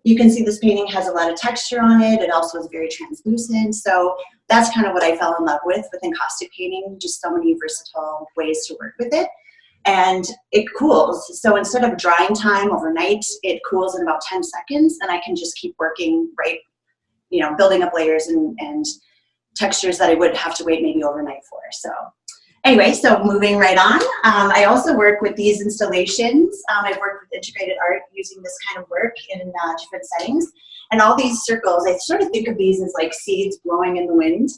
You can see this painting has a lot of texture on it. It also is very translucent. So that's kind of what I fell in love with encaustic painting, just so many versatile ways to work with it. And it cools. So instead of drying time overnight, it cools in about 10 seconds, and I can just keep working, right, you know, building up layers and textures that I would have to wait maybe overnight for. So anyway, so moving right on, I also work with these installations. I've worked with integrated art using this kind of work in different settings. And all these circles, I sort of think of these as like seeds blowing in the wind.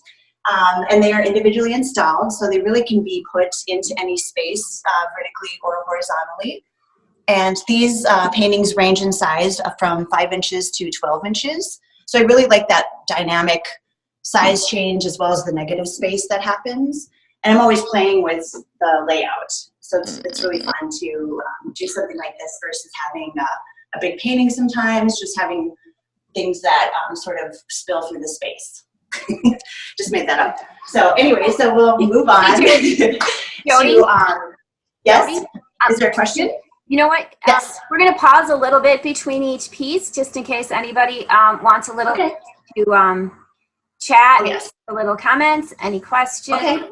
And they are individually installed, so they really can be put into any space, vertically or horizontally. And these paintings range in size from 5 inches to 12 inches. So I really like that dynamic size change as well as the negative space that happens. And I'm always playing with the layout. So it's really fun to do something like this versus having a big painting sometimes, just having things that sort of spill through the space. Just made that up. So anyway, so we'll move on. Jodi? Yes? Is there a question? You know what? Yes. We're going to pause a little bit between each piece just in case anybody wants a little to chat, yes. a little comments, any questions. Okay.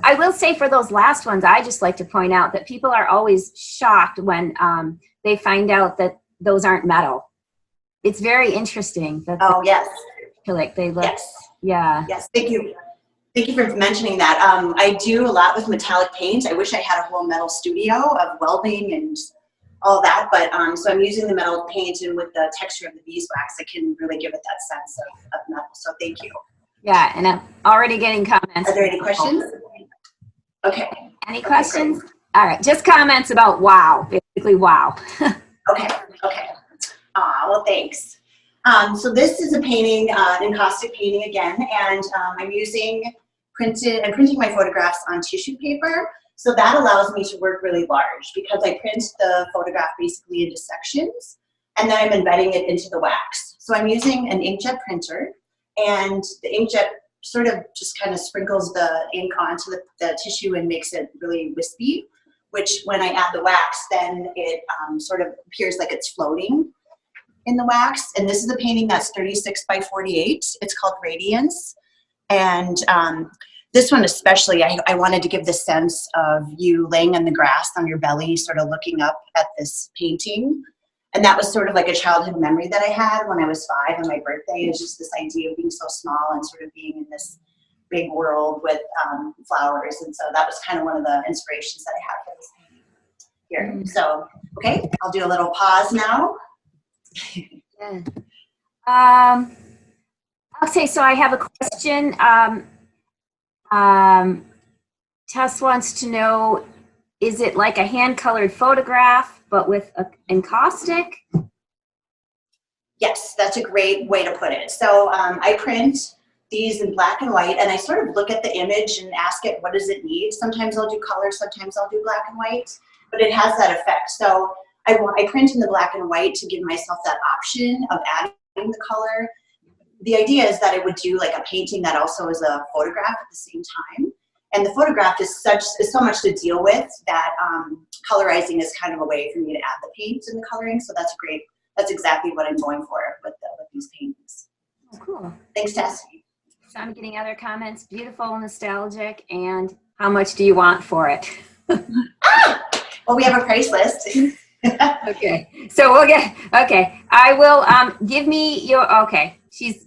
I will say for those last ones, I just like to point out that people are always shocked when they find out that those aren't metal. It's very interesting. That yes. Acrylic, they look, yes. Yeah. Yes, thank you. Thank you for mentioning that. I do a lot with metallic paint. I wish I had a whole metal studio of welding and all that, but so I'm using the metal paint, and with the texture of the beeswax, I can really give it that sense of metal. So thank you. Yeah, and I'm already getting comments. Are there any questions? Okay. Any questions? Okay. All right, just comments about wow, basically wow. Okay, okay. Well, thanks. So this is a painting, an encaustic painting again, and I'm printing my photographs on tissue paper. So that allows me to work really large because I print the photograph basically into sections, and then I'm embedding it into the wax. So I'm using an inkjet printer, and the inkjet sort of just kind of sprinkles the ink onto the tissue and makes it really wispy, which when I add the wax, then it sort of appears like it's floating in the wax. And this is a painting that's 36 by 48. It's called Radiance. And this one especially, I wanted to give the sense of you laying in the grass on your belly, sort of looking up at this painting. And that was sort of like a childhood memory that I had when I was 5 on my birthday. It was just this idea of being so small and sort of being in this big world with flowers. And so that was kind of one of the inspirations that I had for this painting here. So, okay, I'll do a little pause now. Yeah. Okay, so I have a question. Tess wants to know, is it like a hand-colored photograph but with encaustic? Yes, that's a great way to put it. So I print these in black and white, and I sort of look at the image and ask it, what does it need? Sometimes I'll do color, sometimes I'll do black and white, but it has that effect. So I print in the black and white to give myself that option of adding the color. The idea is that I would do like a painting that also is a photograph at the same time. And the photograph is so much to deal with that colorizing is kind of a way for me to add the paint and the coloring. So that's great. That's exactly what I'm going for with these paintings. Oh, cool. Thanks, Tess. So I'm getting other comments. Beautiful, nostalgic, and how much do you want for it? Well, we have a price list. Okay, so we'll get, okay, I will, give me your, okay,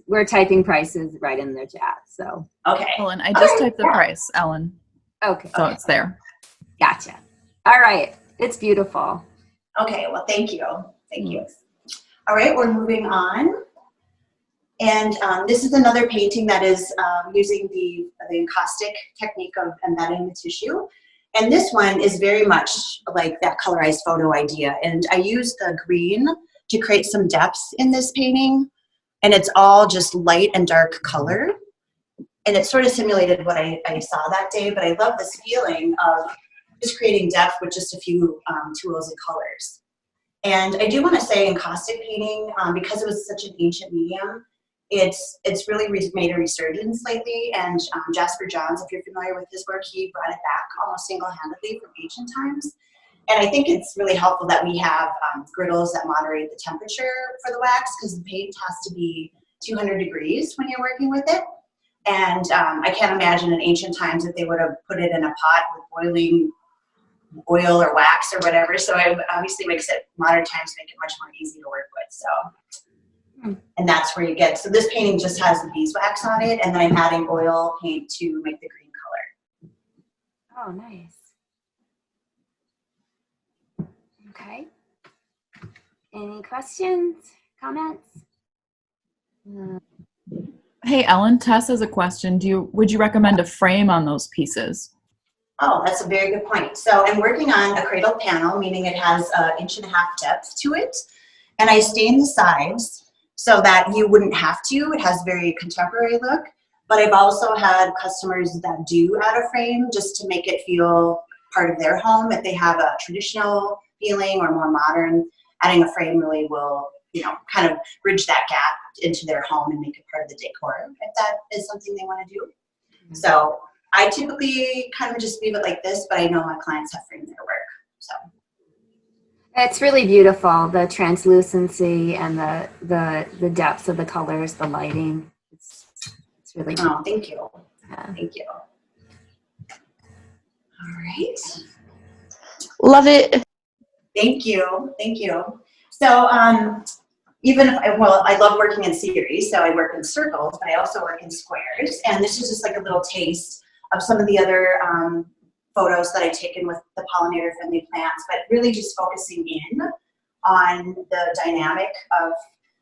we're typing prices right in the chat, so. Okay. Ellen, I just typed the price, Ellen. Okay. So it's there. Gotcha. All right, it's beautiful. Okay, well, thank you. Thank you. All right, we're moving on. And this is another painting that is using the encaustic technique of embedding the tissue. And this one is very much like that colorized photo idea. And I used the green to create some depth in this painting. And it's all just light and dark color. And it sort of simulated what I saw that day. But I love this feeling of just creating depth with just a few tools and colors. And I do want to say encaustic painting, because it was such an ancient medium, it's really made a resurgence lately, and Jasper Johns, if you're familiar with his work, he brought it back almost single-handedly from ancient times. And I think it's really helpful that we have griddles that moderate the temperature for the wax, because the paint has to be 200 degrees when you're working with it. And I can't imagine in ancient times if they would have put it in a pot with boiling oil or wax or whatever. So it obviously makes it, modern times make it much more easy to work with. So, and that's where you get, so this painting just has the beeswax on it, and then I'm adding oil paint to make the green color. Oh, nice. Okay. Any questions, comments? Hey, Ellen, Tess has a question. Would you recommend a frame on those pieces? Oh, that's a very good point. So I'm working on a cradle panel, meaning it has 1.5 inch depth to it. And I stain the sides so that you wouldn't have to. It has a very contemporary look. But I've also had customers that do add a frame just to make it feel part of their home. If they have a traditional feeling or more modern, adding a frame really will, you know, kind of bridge that gap into their home and make it part of the decor, if that is something they want to do. So I typically kind of just leave it like this, but I know my clients have framed their work. So It's really beautiful, the translucency and the depths of the colors, the lighting. It's really beautiful. oh, thank you. Yeah. Thank you. All right. Love it. Thank you. Thank you. So even if I love working in series, so I work in circles, but I also work in squares. And this is just like a little taste of some of the other photos that I've taken with the pollinator-friendly plants, but really just focusing in on the dynamic of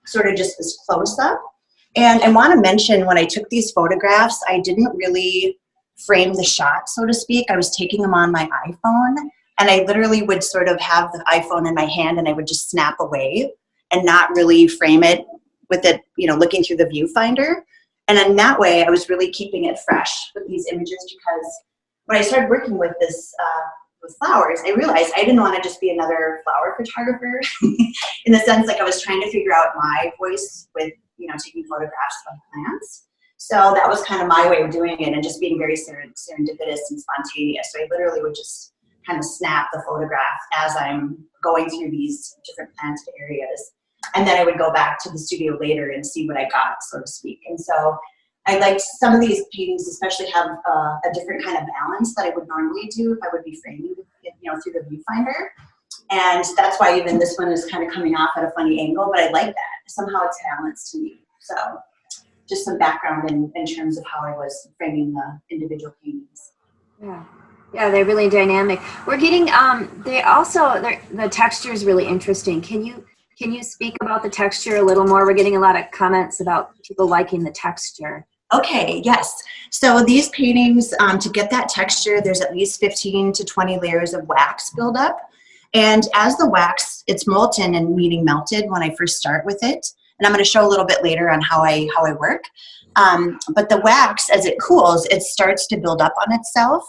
sort of just this close-up. And I want to mention, when I took these photographs, I didn't really frame the shot, so to speak. I was taking them on my iPhone, and I literally would sort of have the iPhone in my hand, and I would just snap away and not really frame it with it, you know, looking through the viewfinder. And in that way, I was really keeping it fresh with these images, because when I started working with this, with flowers, I realized I didn't want to just be another flower photographer in the sense, like, I was trying to figure out my voice with, you know, taking photographs of plants. So that was kind of my way of doing it, and just being very serendipitous and spontaneous. So I literally would just kind of snap the photograph as I'm going through these different planted areas. And then I would go back to the studio later and see what I got, so to speak. And so I liked some of these paintings, especially have a different kind of balance that I would normally do if I would be framing, you know, through the viewfinder. And that's why even this one is kind of coming off at a funny angle, but I like that. Somehow it's balanced to me. So just some background in terms of how I was framing the individual paintings. Yeah. Yeah, they're really dynamic. We're getting the texture is really interesting. Can you speak about the texture a little more? We're getting a lot of comments about people liking the texture. Okay, yes. So these paintings, to get that texture, there's at least 15 to 20 layers of wax buildup. And as the wax, it's molten and meaning melted when I first start with it. And I'm going to show a little bit later on how I work. But the wax, as it cools, it starts to build up on itself.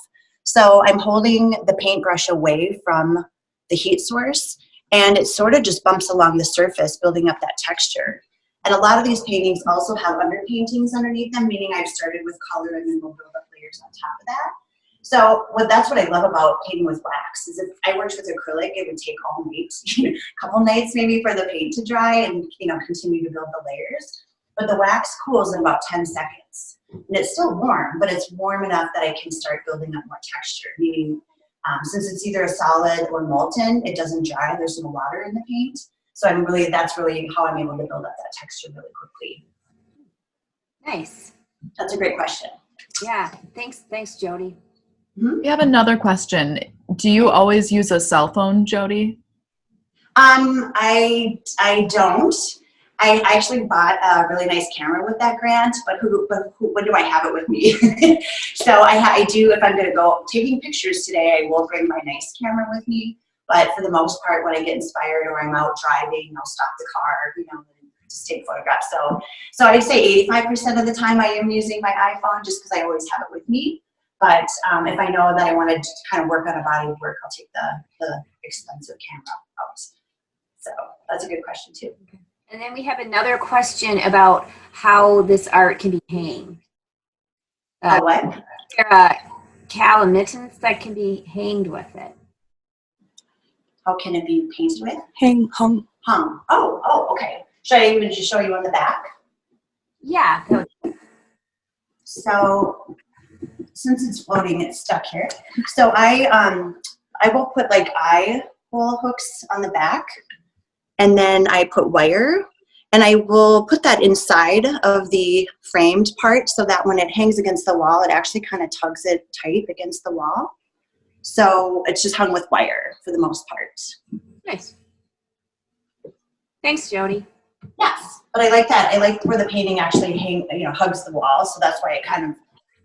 So I'm holding the paintbrush away from the heat source, and it sort of just bumps along the surface, building up that texture. And a lot of these paintings also have underpaintings underneath them, meaning I've started with color and then we'll build up layers on top of that. So that's what I love about painting with wax, is if I worked with acrylic, it would take all night, a couple nights maybe for the paint to dry and, you know, continue to build the layers. But the wax cools in about 10 seconds. And it's still warm, but it's warm enough that I can start building up more texture, meaning since it's either a solid or molten, it doesn't dry. There's no water in the paint. So that's really how I'm able to build up that texture really quickly. Nice. That's a great question. Yeah. Thanks, Jodi. We have another question. Do you always use a cell phone, Jodi? I don't. I actually bought a really nice camera with that grant, but when do I have it with me? So I do, if I'm going to go taking pictures today, I will bring my nice camera with me. But for the most part, when I get inspired or I'm out driving, I'll stop the car, you know, and just take photographs. So I'd say 85% of the time I am using my iPhone, just because I always have it with me. But if I know that I want to kind of work on a body of work, I'll take the expensive camera out. So that's a good question too. And then we have another question about how this art can be hanged. What? There are calamitins that can be hanged with it. How can it be painted with? Hung. Hung. Oh, okay. Should I even just show you on the back? Yeah. So since it's floating, it's stuck here. So I will put like eye hole hooks on the back, and then I put wire, and I will put that inside of the framed part so that when it hangs against the wall, it actually kind of tugs it tight against the wall. So it's just hung with wire for the most part. Nice. Thanks, Jodi. Yes, but I like that. I like where the painting actually hugs the wall. So that's why it kind of,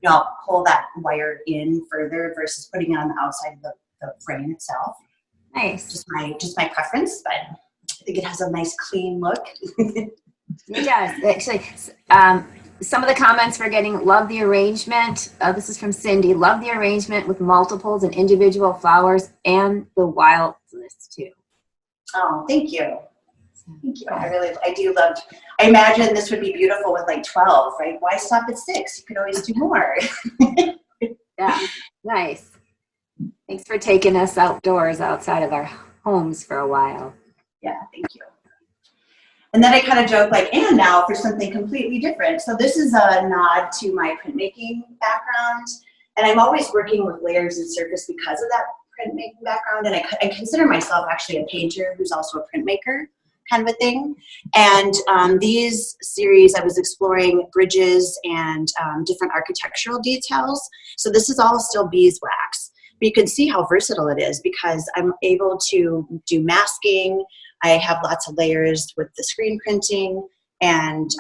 I'll pull that wire in further versus putting it on the outside of the frame itself. Nice. Just my preference, but I think it has a nice clean look. It does. Actually, some of the comments we're getting, love the arrangement. This is from Cindy. Love the arrangement with multiples and individual flowers and the wildness too. Oh, thank you. Thank you. I imagine this would be beautiful with like 12, right? Why stop at 6? You could always do more. Yeah, nice. Thanks for taking us outdoors outside of our homes for a while. Yeah, thank you. And then I kind of joke like, and now for something completely different. So this is a nod to my printmaking background. And I'm always working with layers and surface because of that printmaking background. And I consider myself actually a painter who's also a printmaker kind of a thing. And these series, I was exploring bridges and different architectural details. So this is all still beeswax. But you can see how versatile it is because I'm able to do masking. I have lots of layers with the screen printing, and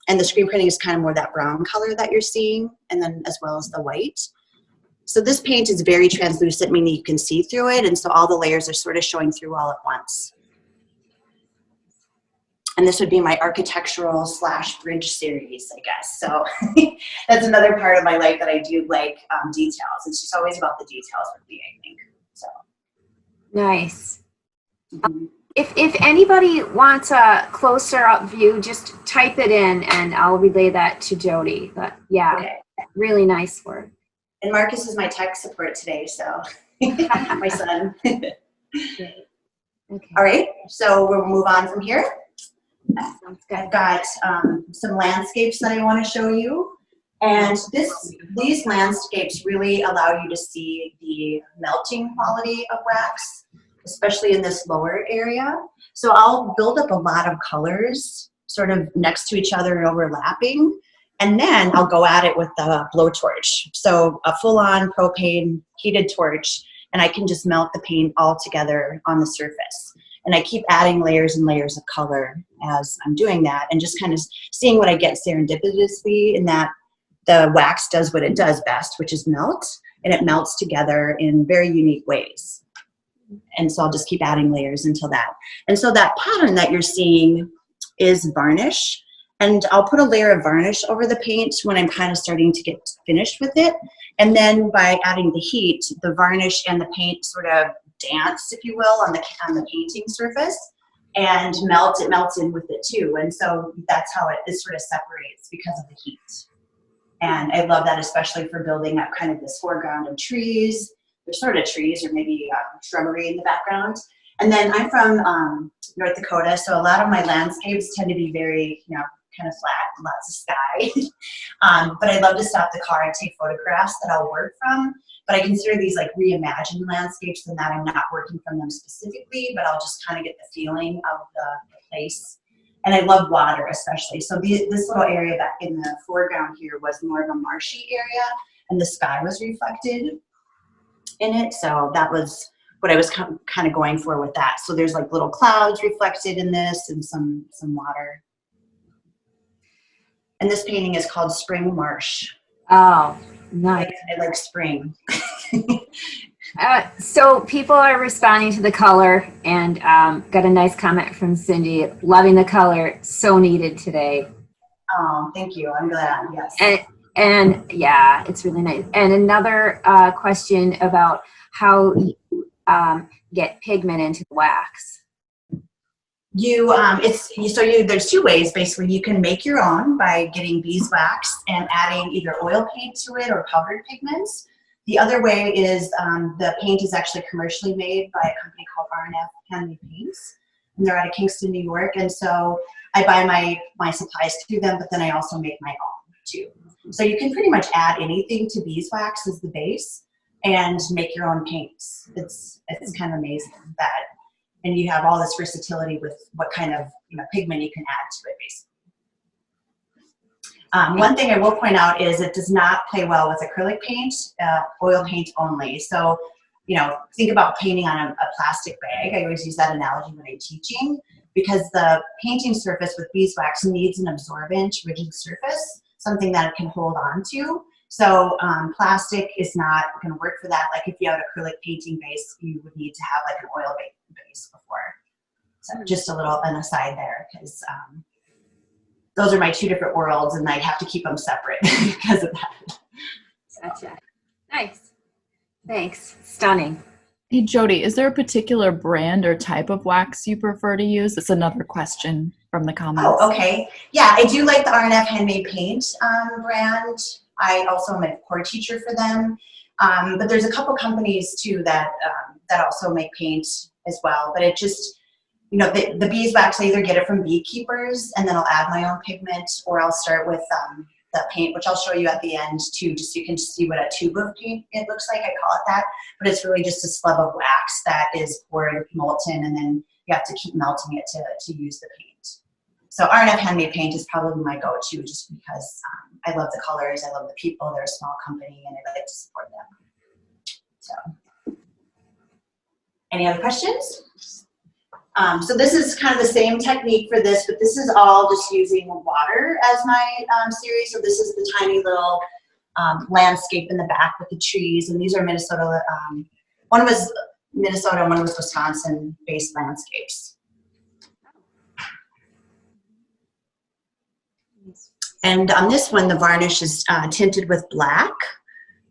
the screen printing is kind of more that brown color that you're seeing, and then as well as the white. So this paint is very translucent, meaning you can see through it, and so all the layers are sort of showing through all at once. And this would be my architectural / bridge series, I guess. So that's another part of my life that I do like details. It's just always about the details with me, I think. So nice. If anybody wants a closer up view, just type it in and I'll relay that to Jodi. But yeah, okay. Really nice work. And Marcus is my tech support today, so my son. Okay. All right, so we'll move on from here. Sounds good. I've got some landscapes that I want to show you. And these landscapes really allow you to see the melting quality of wax, especially in this lower area. So I'll build up a lot of colors sort of next to each other and overlapping. And then I'll go at it with the blowtorch. So a full-on propane heated torch, and I can just melt the paint all together on the surface. And I keep adding layers and layers of color as I'm doing that and just kind of seeing what I get serendipitously in that the wax does what it does best, which is melt, and it melts together in very unique ways. And so I'll just keep adding layers until that. And so that pattern that you're seeing is varnish. And I'll put a layer of varnish over the paint when I'm kind of starting to get finished with it. And then by adding the heat, the varnish and the paint sort of dance, if you will, on the painting surface and it melts in with it too. And so that's how it sort of separates because of the heat. And I love that, especially for building up kind of this foreground of trees. There's sort of trees or maybe shrubbery in the background. And then I'm from North Dakota, so a lot of my landscapes tend to be very, kind of flat, lots of sky. But I love to stop the car and take photographs that I'll work from. But I consider these like reimagined landscapes in that I'm not working from them specifically, but I'll just kind of get the feeling of the place. And I love water especially. So this little area that in the foreground here was more of a marshy area, and the sky was reflected in it. So that was what I was kind of going for with that. So there's like little clouds reflected in this and some water. And this painting is called Spring Marsh. Oh, nice. I like spring. So people are responding to the color, and got a nice comment from Cindy. Loving the color, so needed today. Oh, thank you. I'm glad. Yes. And yeah, it's really nice. And another question about how you get pigment into the wax. There's two ways basically. You can make your own by getting beeswax and adding either oil paint to it or powdered pigments. The other way is the paint is actually commercially made by a company called R&F Handmade Paints, and they're out of Kingston, New York. And so I buy my supplies through them, but then I also make my own too. So you can pretty much add anything to beeswax as the base and make your own paints. It's kind of amazing that, and you have all this versatility with what kind of pigment you can add to it, basically. One thing I will point out is it does not play well with acrylic paint, oil paint only. So, think about painting on a plastic bag. I always use that analogy when I'm teaching, because the painting surface with beeswax needs an absorbent, rigid surface, something that it can hold on to. So plastic is not going to work for that. Like if you have an acrylic painting base, you would need to have like an oil base before. So just a little an aside there, because those are my two different worlds, and I have to keep them separate because of that. Gotcha. Nice. Thanks. Stunning. Hey, Jodi, is there a particular brand or type of wax you prefer to use? It's another question from the comments. Oh, okay. Yeah, I do like the R&F Handmade Paint brand. I also am a core teacher for them. But there's a couple companies too that also make paint as well. But it just, the beeswax, I either get it from beekeepers and then I'll add my own pigment, or I'll start with the paint, which I'll show you at the end too, just so you can see what a tube of paint it looks like. I call it that, but it's really just a slab of wax that is poured molten, and then you have to keep melting it to use the paint. So R&F Handmade Paint is probably my go-to, just because I love the colors, I love the people, they're a small company, and I like to support them. So, any other questions? So this is kind of the same technique for this, but this is all just using water as my series. So this is the tiny little landscape in the back with the trees, and these are Minnesota. One was Minnesota, and one was Wisconsin-based landscapes. And on this one, the varnish is tinted with black.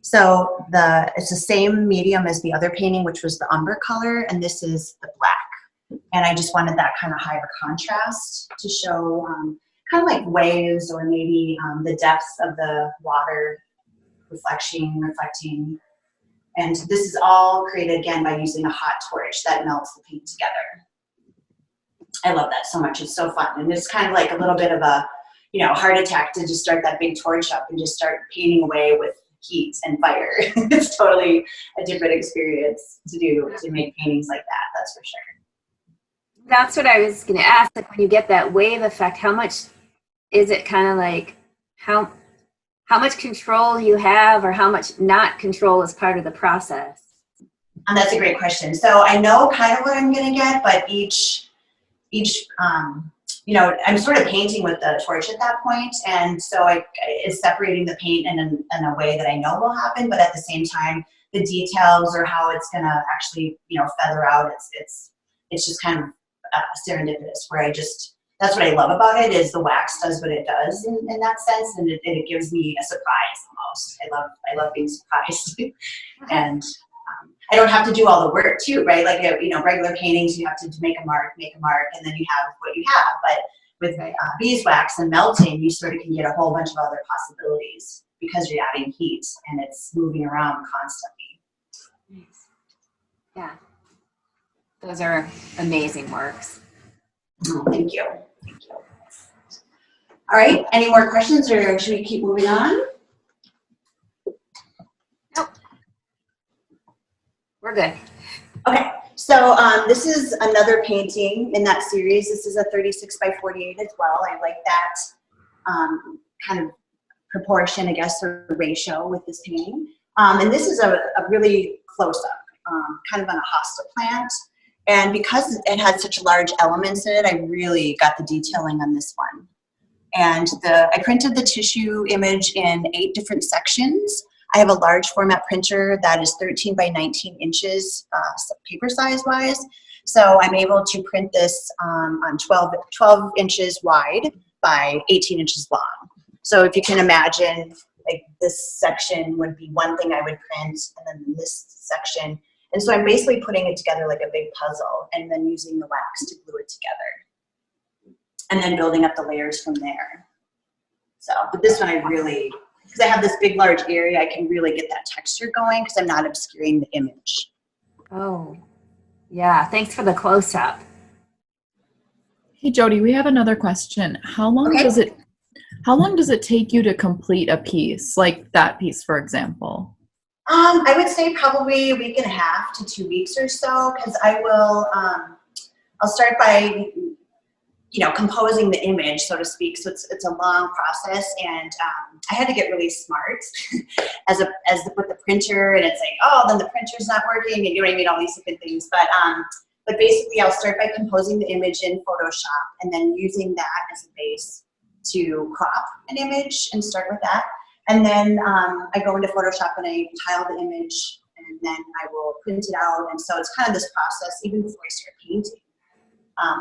So it's the same medium as the other painting, which was the umber color, and this is the black. And I just wanted that kind of higher contrast to show kind of like waves, or maybe the depths of the water reflecting. And this is all created again by using a hot torch that melts the paint together. I love that so much. It's so fun. And it's kind of like a little bit of a, heart attack to just start that big torch up and just start painting away with heat and fire. It's totally a different experience to make paintings like that, that's for sure. That's what I was going to ask. Like, when you get that wave effect, how much is it kind of like, how much control you have, or how much not control is part of the process? And that's a great question. So I know kind of what I'm going to get, but each I'm sort of painting with the torch at that point, and so it's separating the paint in a way that I know will happen, but at the same time, the details or how it's going to actually feather out, it's just kind of serendipitous, where that's what I love about it, is the wax does what it does in that sense, and it gives me a surprise almost. I love being surprised. And I don't have to do all the work too, right? Like regular paintings, you have to make a mark, and then you have what you have. But with beeswax and melting, you sort of can get a whole bunch of other possibilities because you're adding heat and it's moving around constantly. Yeah. Those are amazing works. Oh, thank you. All right, any more questions, or should we keep moving on? Nope. We're good. Okay, so this is another painting in that series. This is a 36 by 48 as well. I like that kind of proportion, I guess, or ratio with this painting. And this is a really close-up, kind of on a hosta plant. And because it had such large elements in it, I really got the detailing on this one. And I printed the tissue image in 8 different sections. I have a large format printer that is 13 by 19 inches paper size wise. So I'm able to print this on 12 inches wide by 18 inches long. So if you can imagine, like this section would be one thing I would print, and then this section. And so I'm basically putting it together like a big puzzle, and then using the wax to glue it together. And then building up the layers from there. So, but this one I really because I have this big, large area, I can really get that texture going because I'm not obscuring the image. Oh, yeah. Thanks for the close-up. Hey Jodi, we have another question. How long Okay. does it take you to complete a piece, like that piece, for example? I would say probably a week and a half to 2 weeks or so, because I will, I'll start by, composing the image, so to speak. So it's a long process, and I had to get really smart with the printer, and it's like, oh, then the printer's not working, and you know what I mean, all these different things. But basically, I'll start by composing the image in Photoshop, and then using that as a base to crop an image and start with that. And then I go into Photoshop and I tile the image, and then I will print it out. And so it's kind of this process, even before I start painting,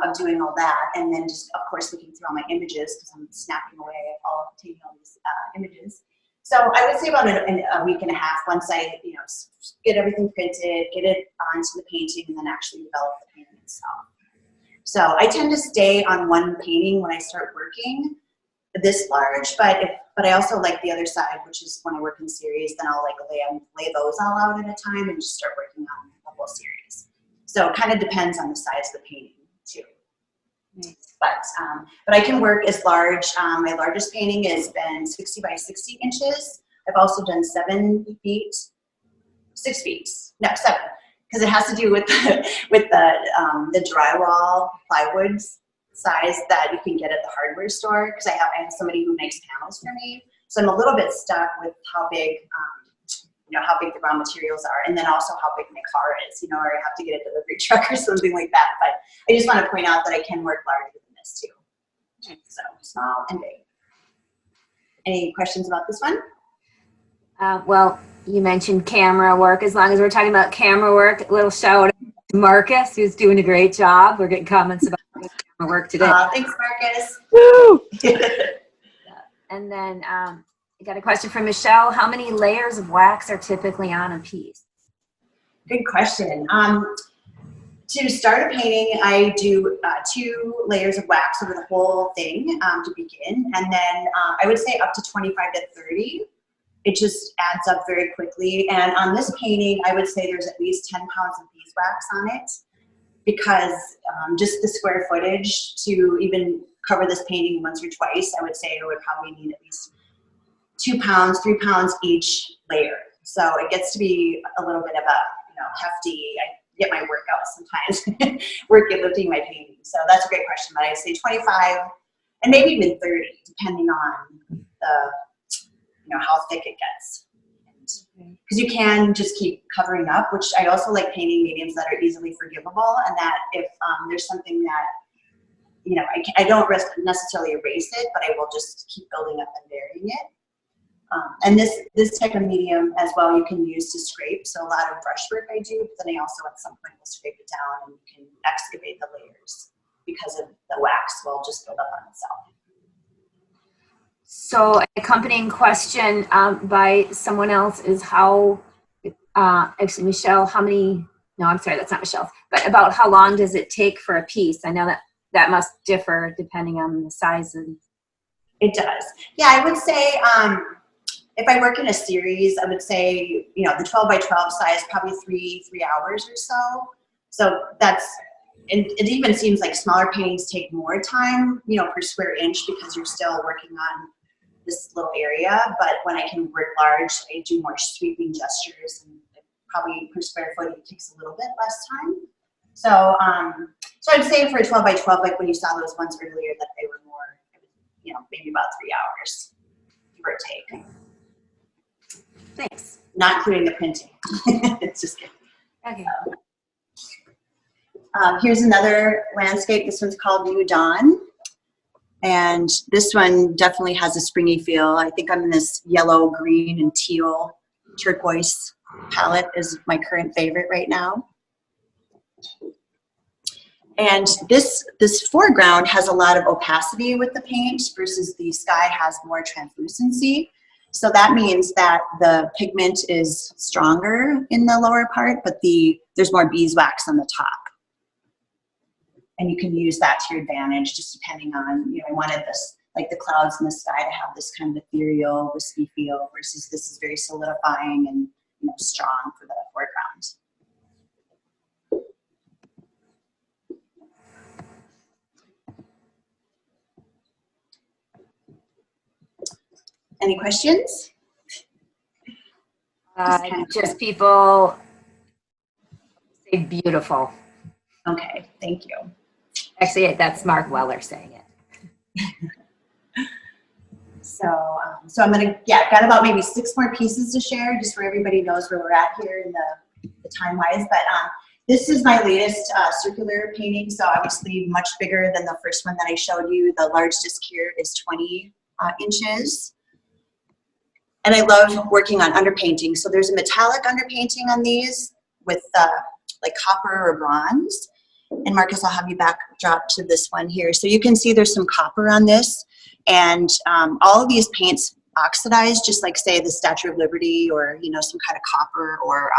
of doing all that. And then just, of course, looking through all my images, because I'm snapping away at taking all these images. So I would say about a week and a half once I, get everything printed, get it onto the painting, and then actually develop the painting itself. So I tend to stay on one painting when I start working this large, but I also like the other side, which is when I work in series, then I'll lay those all out at a time and just start working on the whole series. So it kind of depends on the size of the painting too. Nice. But I can work as large. My largest painting has been 60 by 60 inches. I've also done 7 feet, 6 feet, no, 7, because it has to do with the drywall plywood size that you can get at the hardware store, because I have somebody who makes panels for me. So I'm a little bit stuck with how big, how big the raw materials are, and then also how big my car is, or I have to get a delivery truck or something like that. But I just want to point out that I can work larger than this too. So small and big. Any questions about this one? Well, you mentioned camera work. As long as we're talking about camera work, a little shout out to Marcus, who's doing a great job. We're getting comments about camera work today. Thanks, Marcus. Woo! And then I got a question from Michelle. How many layers of wax are typically on a piece? Good question. To start a painting, I do 2 layers of wax over the whole thing to begin, and then I would say up to 25 to 30. It just adds up very quickly. And on this painting, I would say there's at least 10 pounds of beeswax on it, because just the square footage to even cover this painting once or twice, I would say it would probably need at least 2 pounds, 3 pounds each layer. So it gets to be a little bit of a hefty. I get my workout sometimes, lifting my painting. So that's a great question. But I'd say 25 and maybe even 30, depending on the how thick it gets. Because you can just keep covering up, which I also like painting mediums that are easily forgivable, and that if there's something that I don't necessarily erase it, but I will just keep building up and burying it. And this type of medium as well, you can use to scrape. So a lot of brushwork I do, but then I also at some point will scrape it down, and you can excavate the layers because of the wax will just build up on itself. So an accompanying question by someone else is actually Michelle, no, I'm sorry, that's not Michelle, but about how long does it take for a piece? I know that must differ depending on the size. It does. Yeah, I would say if I work in a series, I would say, the 12 by 12 size, probably three hours or so. So it even seems like smaller paintings take more time, per square inch, because you're still working on this little area. But when I can work large, I do more sweeping gestures, and probably per square foot it takes a little bit less time. So I'd say for a 12 by 12, like when you saw those ones earlier, that they were more, maybe about 3 hours, give or take. Thanks. Not including the printing. It's just kidding. Okay. Here's another landscape. This one's called New Dawn. And this one definitely has a springy feel. I think I'm in this yellow, green, and teal turquoise palette is my current favorite right now. And this foreground has a lot of opacity with the paint versus the sky has more translucency. So that means that the pigment is stronger in the lower part, but there's more beeswax on the top. And you can use that to your advantage, just depending on, I wanted like the clouds in the sky to have this kind of ethereal, wispy feel, versus this is very solidifying and, you know, strong for the foreground. Any questions? Just people say beautiful. Okay, thank you. Actually, that's Mark Weller saying it. So, so I'm gonna, yeah, got about maybe 6 more pieces to share, just where everybody knows where we're at here in the time-wise. But this is my latest circular painting, so obviously much bigger than the first one that I showed you. The large disc here is 20 inches. And I love working on underpainting. So there's a metallic underpainting on these with like copper or bronze. And Marcus, I'll have you backdrop to this one here. So you can see there's some copper on this. And all of these paints oxidize, just like say the Statue of Liberty or, you know, some kind of copper or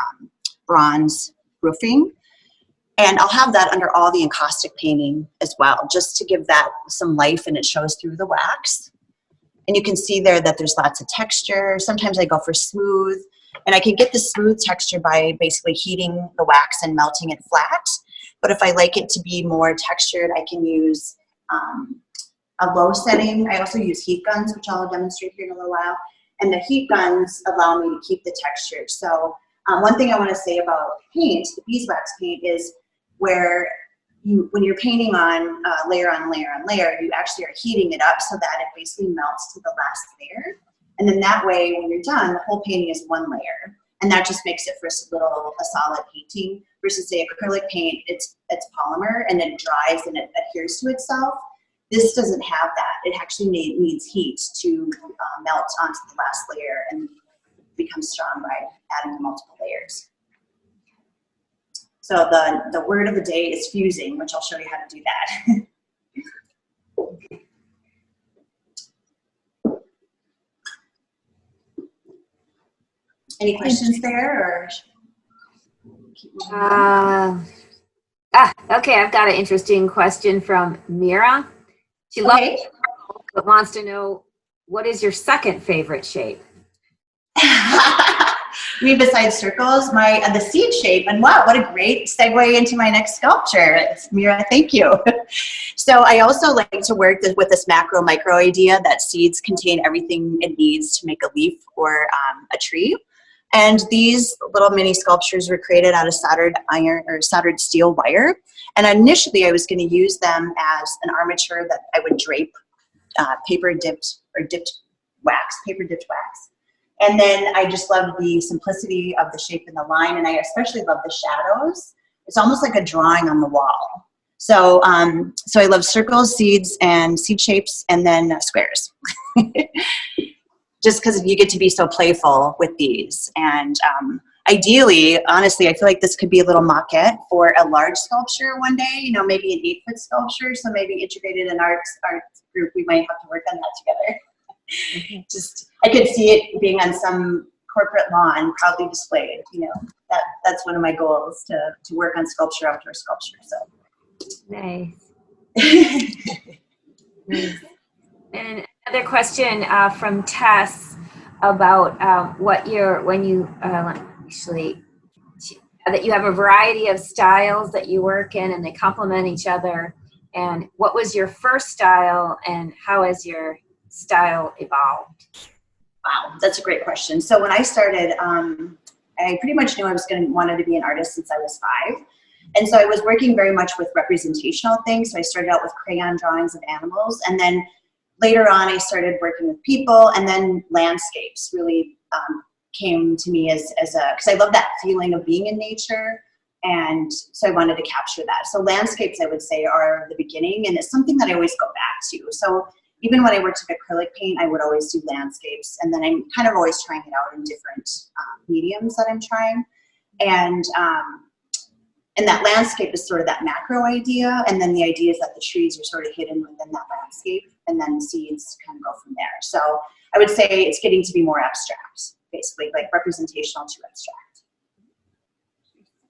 bronze roofing. And I'll have that under all the encaustic painting as well, just to give that some life, and it shows through the wax. And you can see there that there's lots of texture. Sometimes I go for smooth, and I can get the smooth texture by basically heating the wax and melting it flat. But if I like it to be more textured, I can use a low setting. I also use heat guns, which I'll demonstrate here in a little while. And the heat guns allow me to keep the texture. So one thing I want to say about paint, the beeswax paint, is where when you're painting on layer on layer on layer, you actually are heating it up so that it basically melts to the last layer. And then that way, when you're done, the whole painting is one layer. And that just makes it for a solid painting, versus say acrylic paint, it's polymer and it dries and it adheres to itself. This doesn't have that. It actually needs heat to melt onto the last layer and become strong by adding the multiple layers. So the word of the day is fusing, which I'll show you how to do that. Any questions there, or keep moving on? Okay, I've got an interesting question from Mira. She loves it, but wants to know, what is your second favorite shape? Me, besides circles, the seed shape. And wow, what a great segue into my next sculpture. Mira, thank you. So I also like to work with this macro micro idea that seeds contain everything it needs to make a leaf or a tree. And these little mini sculptures were created out of soldered iron or soldered steel wire. And initially I was going to use them as an armature that I would drape paper dipped wax. And then I just loved the simplicity of the shape and the line, and I especially love the shadows. It's almost like a drawing on the wall. So, so I love circles, seeds, and seed shapes, and then squares. Just because you get to be so playful with these. And ideally, honestly, I feel like this could be a little maquette for a large sculpture one day, you know, maybe an 8-foot sculpture. So maybe integrated in art group, we might have to work on that together. Just, I could see it being on some corporate lawn, proudly displayed. You know, that's one of my goals, to work on sculpture, outdoor sculpture. So Nice. Nice. And another question from Tess about that you have a variety of styles that you work in, and they complement each other. And what was your first style, and how has your style evolved? Wow, that's a great question. So when I started, I pretty much knew I was wanted to be an artist since I was 5. And so I was working very much with representational things. So I started out with crayon drawings of animals, and then later on I started working with people, and then landscapes really came to me because I love that feeling of being in nature. And so I wanted to capture that. So landscapes, I would say, are the beginning, and it's something that I always go back to. So even when I worked with acrylic paint, I would always do landscapes, and then I'm kind of always trying it out in different mediums that I'm trying. And that landscape is sort of that macro idea, and then the idea is that the trees are sort of hidden within that landscape, and then seeds kind of go from there. So I would say it's getting to be more abstract, basically, like representational to abstract.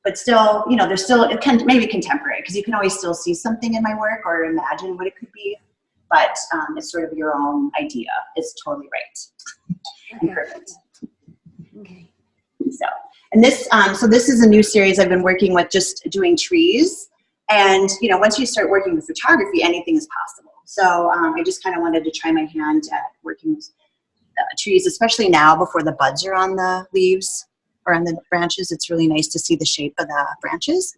But still, you know, there's still, it can maybe contemporary, because you can always still see something in my work or imagine what it could be. but it's sort of your own idea. It's totally right and perfect. Okay. So, and this, so this is a new series I've been working with, just doing trees. And, you know, once you start working with photography, anything is possible. So I just kind of wanted to try my hand at working with trees, especially now before the buds are on the leaves or on the branches. It's really nice to see the shape of the branches.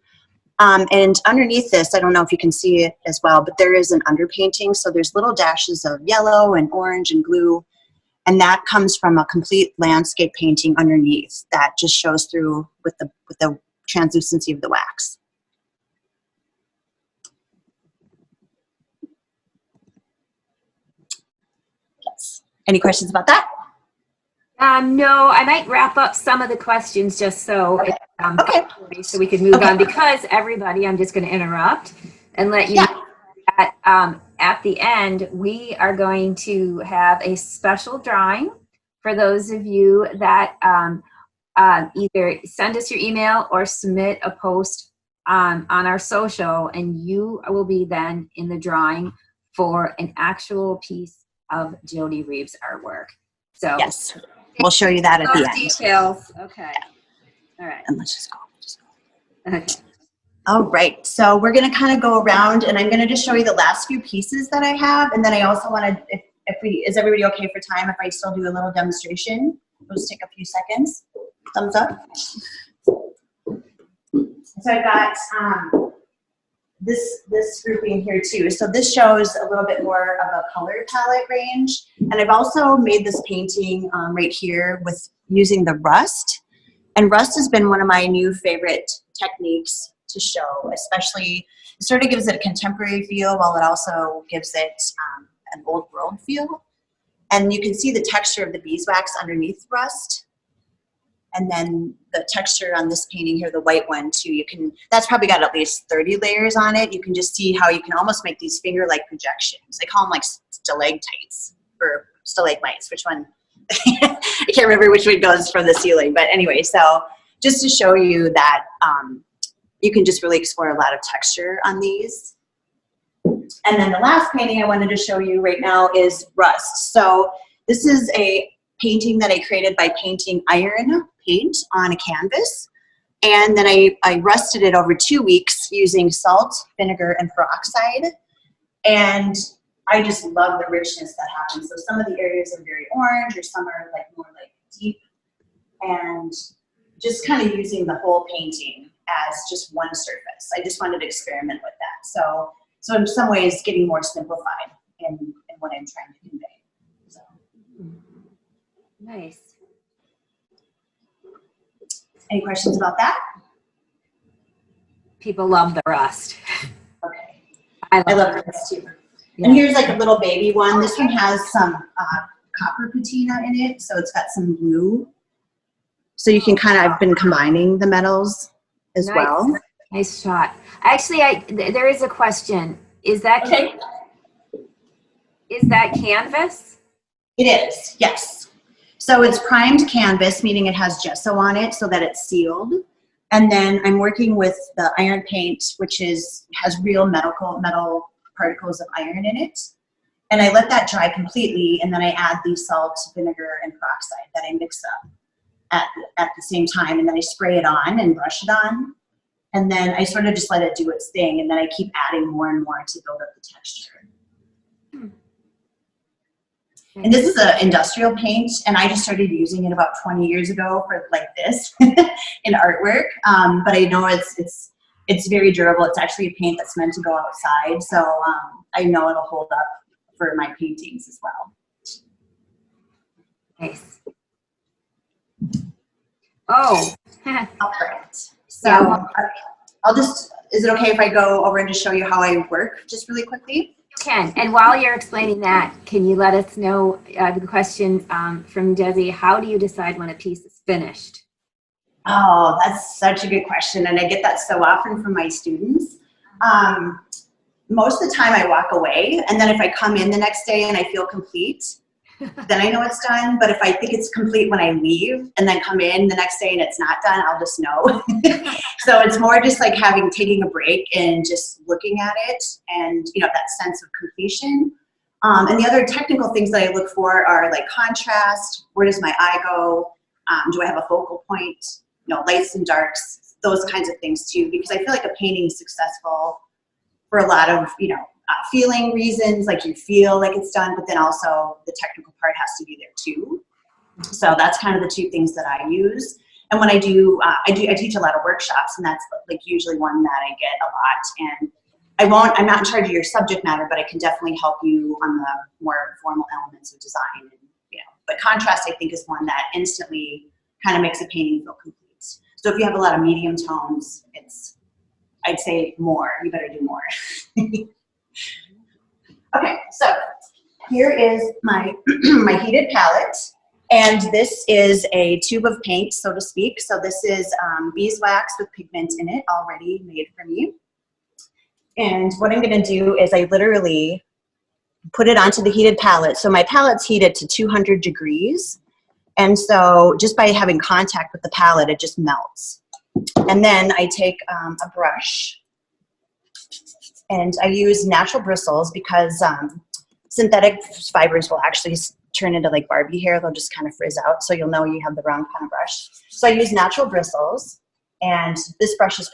And underneath this, I don't know if you can see it as well, but there is an underpainting. So there's little dashes of yellow and orange and blue. And that comes from a complete landscape painting underneath that just shows through with the translucency of the wax. Yes. Any questions about that? No, I might wrap up some of the questions just so, Okay. so we could move on, because everybody, I'm just going to interrupt and let you know that at the end, we are going to have a special drawing for those of you that either send us your email or submit a post on our social, and you will be then in the drawing for an actual piece of Jodi Reeb's artwork. So yes, we'll show you that at the end. Details. Okay. All right. And let's just go. Okay. All right, so we're going to kind of go around, and I'm going to just show you the last few pieces that I have, and then I also want to, is everybody okay for time if I still do a little demonstration? We'll just take a few seconds. Thumbs up. So I've got this grouping here too. So this shows a little bit more of a color palette range, and I've also made this painting right here with using the rust. And rust has been one of my new favorite techniques to show, especially it sort of gives it a contemporary feel while it also gives it an old world feel. And you can see the texture of the beeswax underneath rust. And then the texture on this painting here, the white one too, that's probably got at least 30 layers on it. You can just see how you can almost make these finger-like projections. I call them like stalactites or stalagmites, which one? I can't remember which one goes from the ceiling, but anyway, so just to show you that you can just really explore a lot of texture on these. And then the last painting I wanted to show you right now is rust. So this is a painting that I created by painting iron paint on a canvas. And then I rusted it over 2 weeks using salt, vinegar, and peroxide. And I just love the richness that happens. So some of the areas are very orange, or some are like more like deep. And just kind of using the whole painting as just one surface. I just wanted to experiment with that. So in some ways, getting more simplified in what I'm trying to convey. So. Nice. Any questions about that? People love the rust. Okay. I love this too. Yeah. And here's like a little baby one. This one has some copper patina in it, so it's got some blue. So you can kind of, I've been combining the metals as well. Nice shot. Actually, there is a question. Is that canvas? It is, yes. So it's primed canvas, meaning it has gesso on it so that it's sealed. And then I'm working with the iron paint, which has real metal particles of iron in it. And I let that dry completely, and then I add the salt, vinegar, and peroxide that I mix up at the same time, and then I spray it on and brush it on. And then I sort of just let it do its thing, and then I keep adding more and more to build up the texture. And this is an industrial paint, and I just started using it about 20 years ago for like this in artwork. But I know it's very durable. It's actually a paint that's meant to go outside, so I know it'll hold up for my paintings as well. Nice. Oh. All right. So I'll just, is it okay if I go over and just show you how I work just really quickly? You can. And while you're explaining that, can you let us know the question from Desi, how do you decide when a piece is finished? Oh, that's such a good question. And I get that so often from my students. Most of the time I walk away, and then if I come in the next day and I feel complete, then I know it's done. But if I think it's complete when I leave and then come in the next day and it's not done, I'll just know. So it's more just like taking a break and just looking at it and, you know, that sense of completion. And the other technical things that I look for are like contrast, where does my eye go, do I have a focal point, lights and darks, those kinds of things too, because I feel like a painting is successful for a lot of, feeling reasons, like you feel like it's done, but then also the technical part has to be there too. So that's kind of the two things that I use. And when I teach a lot of workshops, and that's like usually one that I get a lot. And I'm not in charge of your subject matter, but I can definitely help you on the more formal elements of design. And, but contrast, I think, is one that instantly kind of makes a painting feel complete. So if you have a lot of medium tones, I'd say more. You better do more. Okay, so here is my my heated palette. And this is a tube of paint, so to speak. So this is beeswax with pigment in it already made for me. And what I'm going to do is I literally put it onto the heated palette. So my palette's heated to 200 degrees. And so just by having contact with the palette, it just melts. And then I take a brush and I use natural bristles because synthetic fibers will actually turn into like Barbie hair. They'll just kind of frizz out. So you'll know you have the wrong kind of brush. So I use natural bristles. And this brush is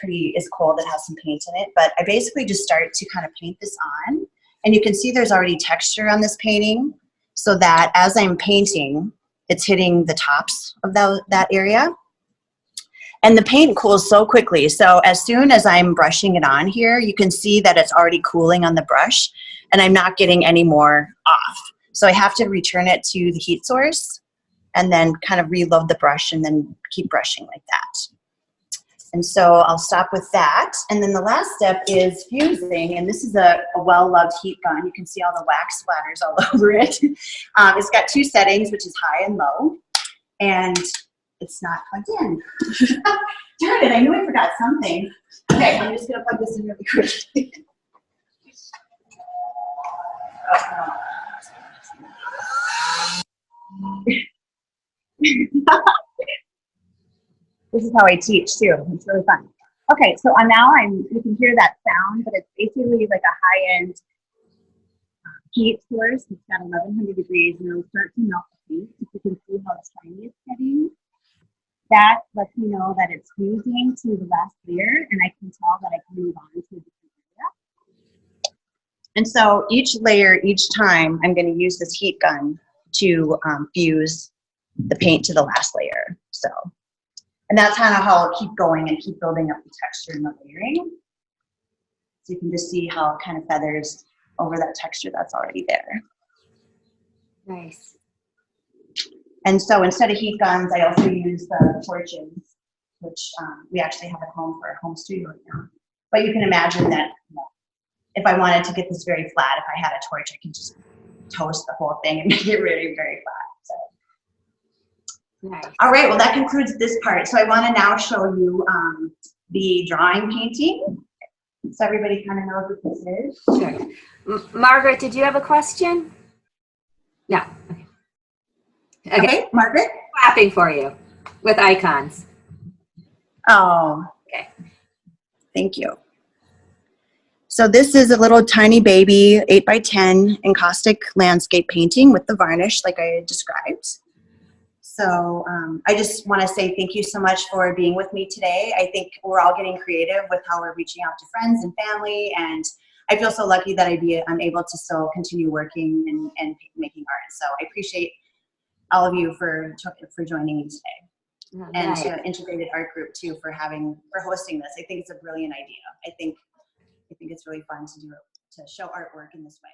cold. It has some paint in it. But I basically just start to kind of paint this on. And you can see there's already texture on this painting so that as I'm painting, it's hitting the tops of that area. And the paint cools so quickly. So as soon as I'm brushing it on here, you can see that it's already cooling on the brush and I'm not getting any more off. So I have to return it to the heat source and then kind of reload the brush and then keep brushing like that. And so I'll stop with that. And then the last step is fusing. And this is a well-loved heat gun. You can see all the wax splatters all over it. It's got two settings, which is high and low. And it's not plugged in. Darn it, I knew I forgot something. Okay, I'm just gonna plug this in really quickly. This is how I teach too. It's really fun. Okay, so now you can hear that sound, but it's basically like a high-end heat source. It's got 1100 degrees and it'll start to melt the paint. If you can see how shiny it's getting, that lets me know that it's fusing to the last layer, and I can tell that I can move on to a different area. And so each layer, each time, I'm going to use this heat gun to fuse the paint to the last layer. So. And that's kind of how I'll keep going and keep building up the texture and the layering. So you can just see how it kind of feathers over that texture that's already there. Nice. And so instead of heat guns, I also use the torches, which we actually have at home for our home studio right now. But you can imagine that if I wanted to get this very flat, if I had a torch, I could just toast the whole thing and make it really very flat. So. Nice. All right, well, that concludes this part. So I want to now show you the drawing painting. So everybody kind of knows what this is. Sure. Margaret, did you have a question? No. Okay, Margaret? Clapping for you with icons. Oh, okay. Thank you. So this is a little tiny baby 8x10 encaustic landscape painting with the varnish like I described. So I just want to say thank you so much for being with me today. I think we're all getting creative with how we're reaching out to friends and family, and I feel so lucky that I'm able to still continue working and making art. So I appreciate all of you for joining me today. Oh, and nice. to Integrated Art Group too for hosting this. I think it's a brilliant idea. I think it's really fun to show artwork in this way.